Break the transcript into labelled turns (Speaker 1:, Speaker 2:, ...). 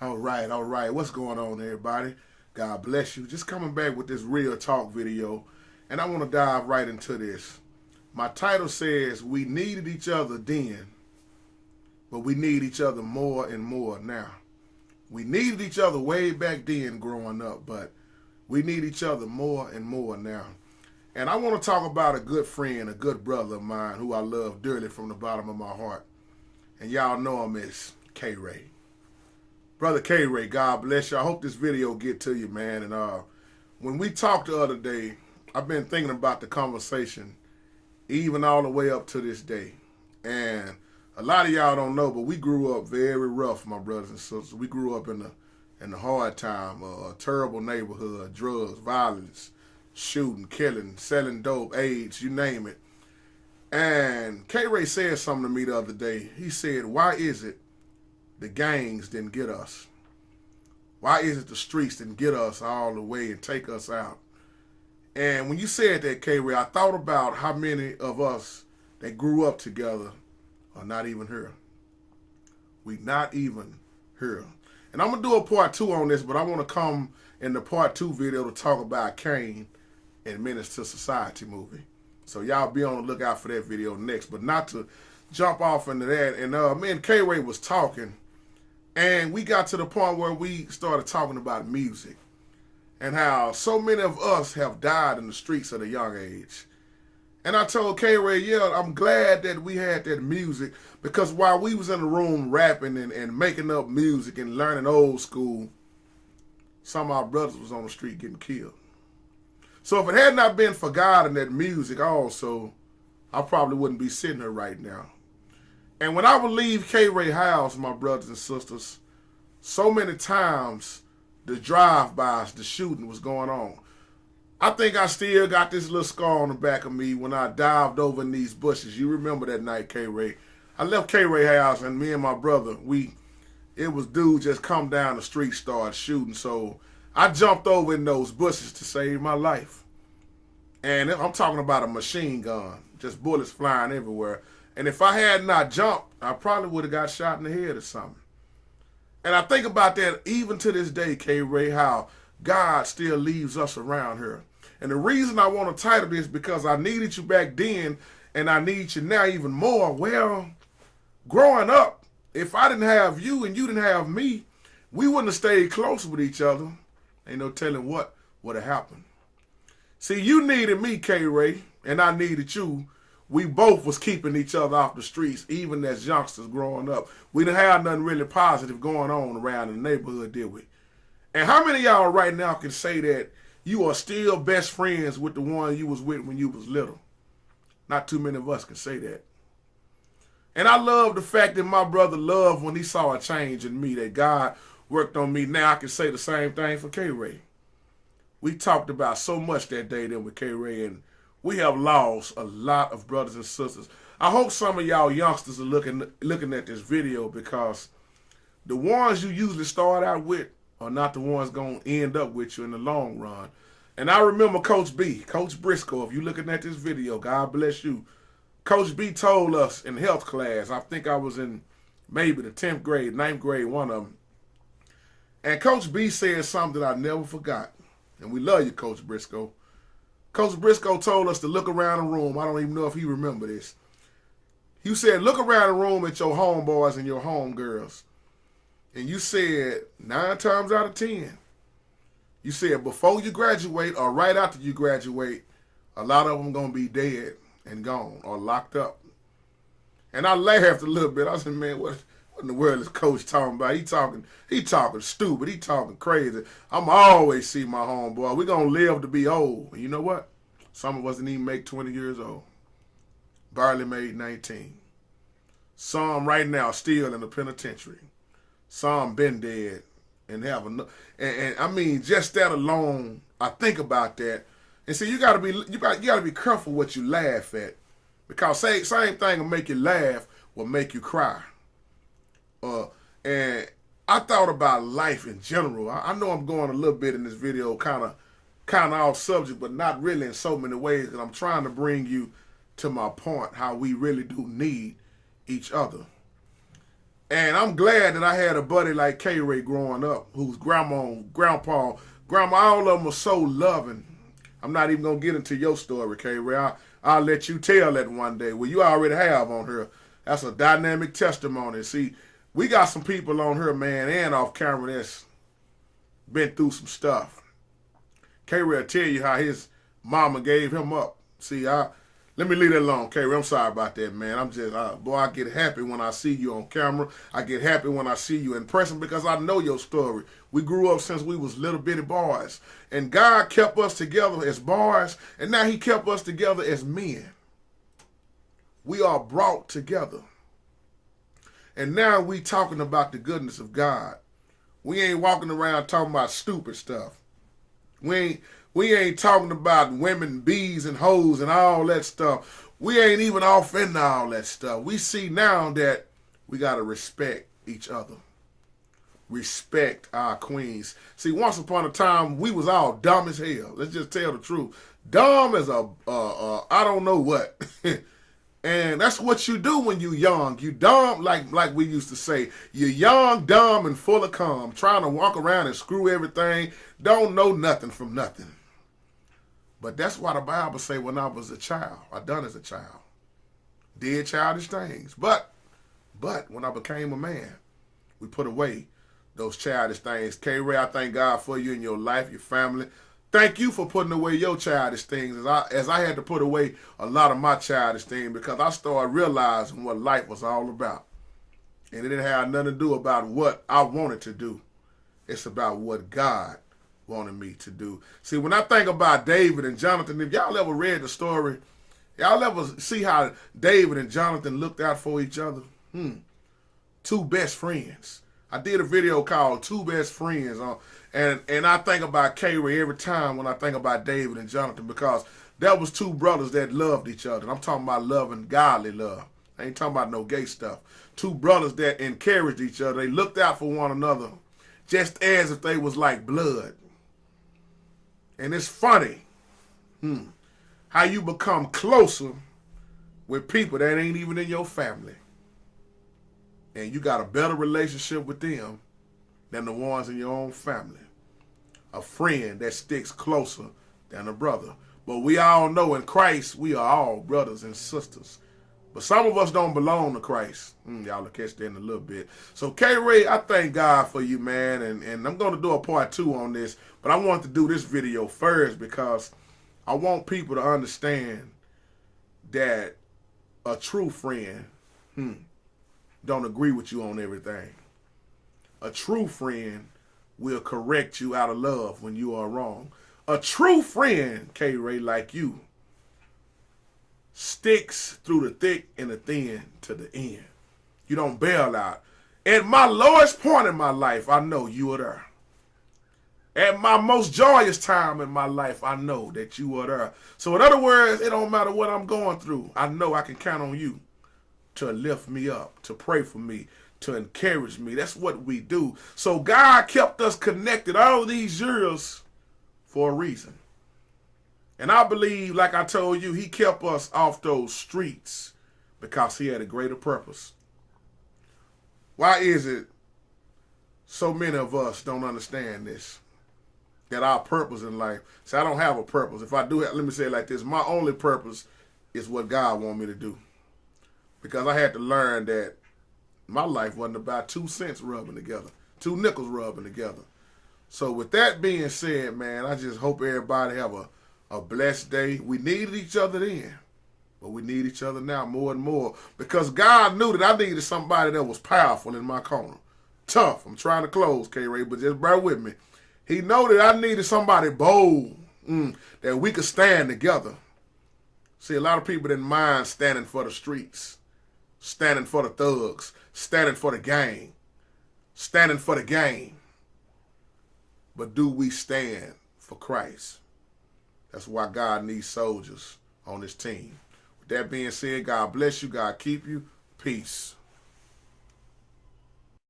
Speaker 1: All right, all right. What's going on, everybody? God bless you. Just coming back with this real talk video, and I want to dive right into this. My title says, we needed each other then, but we need each other more and more now. We needed each other way back then growing up, but we need each other more and more now. And I want to talk about a good friend, a good brother of mine who I love dearly from the bottom of my heart. And y'all know him as K-Ray. Brother K-Ray, God bless you. I hope this video get to you, man. And when we talked the other day, I've been thinking about the conversation even all the way up to this day. And a lot of y'all don't know, but we grew up very rough, my brothers and sisters. We grew up in the hard time, a terrible neighborhood, drugs, violence, shooting, killing, selling dope, AIDS, you name it. And K-Ray said something to me the other day. He said, why is it the gangs didn't get us? Why is it the streets didn't get us all the way and take us out? And when you said that, K-Ray, I thought about how many of us that grew up together are not even here. We not even here. And I'm going to do a part 2 on this, but I want to come in the part 2 video to talk about Cain and Menace to Society movie. So y'all be on the lookout for that video next. But not to jump off into that. And me and K-Ray was talking, and we got to the point where we started talking about music and how so many of us have died in the streets at a young age. And I told K-Ray, yeah, I'm glad that we had that music, because while we was in the room rapping and making up music and learning old school, some of our brothers was on the street getting killed. So if it had not been for God and that music also, I probably wouldn't be sitting here right now. And when I would leave K-Ray house, my brothers and sisters, so many times the drive-bys, the shooting was going on. I think I still got this little scar on the back of me when I dived over in these bushes. You remember that night, K-Ray? I left K-Ray house, and me and my brother, it was dudes just come down the street, started shooting. So I jumped over in those bushes to save my life. And I'm talking about a machine gun, just bullets flying everywhere. And if I had not jumped, I probably would have got shot in the head or something. And I think about that even to this day, K-Ray, how God still leaves us around here. And the reason I want to title this because I needed you back then and I need you now even more. Well, growing up, if I didn't have you and you didn't have me, we wouldn't have stayed close with each other. Ain't no telling what would have happened. See, you needed me, K-Ray, and I needed you. We both was keeping each other off the streets, even as youngsters growing up. We didn't have nothing really positive going on around the neighborhood, did we? And how many of y'all right now can say that you are still best friends with the one you was with when you was little? Not too many of us can say that. And I love the fact that my brother loved when he saw a change in me, that God worked on me. Now I can say the same thing for K-Ray. We talked about so much that day then with K-Ray, and we have lost a lot of brothers and sisters. I hope some of y'all youngsters are looking at this video, because the ones you usually start out with are not the ones going to end up with you in the long run. And I remember Coach B, Coach Briscoe, if you're looking at this video, God bless you. Coach B told us in health class, I think I was in maybe the 10th grade, 9th grade, one of them. And Coach B said something that I never forgot. And we love you, Coach Briscoe. Coach Briscoe told us to look around the room. I don't even know if he remember this. He said, look around the room at your homeboys and your homegirls. And you said 9 times out of 10, you said before you graduate or right after you graduate, a lot of them going to be dead and gone or locked up. And I laughed a little bit. I said, man, what in the world is Coach talking about? He talking stupid. He talking crazy. I'm always see my homeboy. We're going to live to be old. And you know what? Some of us didn't even make 20 years old. Barely made 19. Some right now still in the penitentiary. Some been dead and have enough. And I mean, just that alone, I think about that. And see, you gotta be careful what you laugh at, because same thing will make you laugh will make you cry. And I thought about life in general. I know I'm going a little bit in this video, kind of off subject, but not really in so many ways. And I'm trying to bring you to my point, how we really do need each other. And I'm glad that I had a buddy like K-Ray growing up, whose grandma, grandpa, grandma, all of them were so loving. I'm not even going to get into your story, K-Ray. I'll let you tell that one day. Well, you already have on her. That's a dynamic testimony. See, we got some people on her, man, and off camera that's been through some stuff. K-Ray will tell you how his mama gave him up. See, let me leave that alone, K-Ray. I'm sorry about that, man. I'm just, boy, I get happy when I see you on camera. I get happy when I see you in person because I know your story. We grew up since we was little bitty boys. And God kept us together as boys, and now he kept us together as men. We are brought together. And now we talking about the goodness of God. We ain't walking around talking about stupid stuff. We ain't talking about women, bees, and hoes and all that stuff. We ain't even off into all that stuff. We see now that we got to respect each other. Respect our queens. See, once upon a time, we was all dumb as hell. Let's just tell the truth. Dumb as I don't know what. And that's what you do when you young. You dumb, like we used to say. You're young, dumb, and full of cum. Trying to walk around and screw everything. Don't know nothing from nothing. But that's why the Bible say when I was a child, I done as a child. Did childish things. But when I became a man, we put away those childish things. K-Ray, I thank God for you and your life, your family. Thank you for putting away your childish things as I had to put away a lot of my childish things because I started realizing what life was all about. And it didn't have nothing to do about what I wanted to do. It's about what God wanted me to do. See, when I think about David and Jonathan, if y'all ever read the story, y'all ever see how David and Jonathan looked out for each other? Two best friends. I did a video called Two Best Friends, and I think about K-Ray every time when I think about David and Jonathan because that was two brothers that loved each other. And I'm talking about love and godly love. I ain't talking about no gay stuff. Two brothers that encouraged each other. They looked out for one another just as if they was like blood. And it's funny how you become closer with people that ain't even in your family. And you got a better relationship with them than the ones in your own family. A friend that sticks closer than a brother. But we all know in Christ, we are all brothers and sisters. But some of us don't belong to Christ. Y'all will catch that in a little bit. So K-Ray, I thank God for you, man. And I'm going to do a part 2 on this. But I want to do this video first because I want people to understand that a true friend don't agree with you on everything. A true friend will correct you out of love when you are wrong. A true friend, K-Ray, like you, sticks through the thick and the thin to the end. You don't bail out. At my lowest point in my life, I know you were there. At my most joyous time in my life, I know that you were there. So in other words, it don't matter what I'm going through. I know I can count on you to lift me up, to pray for me, to encourage me. That's what we do. So God kept us connected all these years for a reason. And I believe, like I told you, he kept us off those streets because he had a greater purpose. Why is it so many of us don't understand this? That our purpose in life. See, I don't have a purpose. If I do, let me say it like this. My only purpose is what God wants me to do. Because I had to learn that my life wasn't about 2 cents rubbing together, 2 nickels rubbing together. So with that being said, man, I just hope everybody have a blessed day. We needed each other then, but we need each other now more and more because God knew that I needed somebody that was powerful in my corner. Tough. I'm trying to close, K-Ray, but just bear with me. He knew that I needed somebody bold, that we could stand together. See, a lot of people didn't mind standing for the streets. Standing for the thugs, standing for the gang, standing for the game. But do we stand for Christ? That's why God needs soldiers on his team. With that being said, God bless you, God keep you. Peace.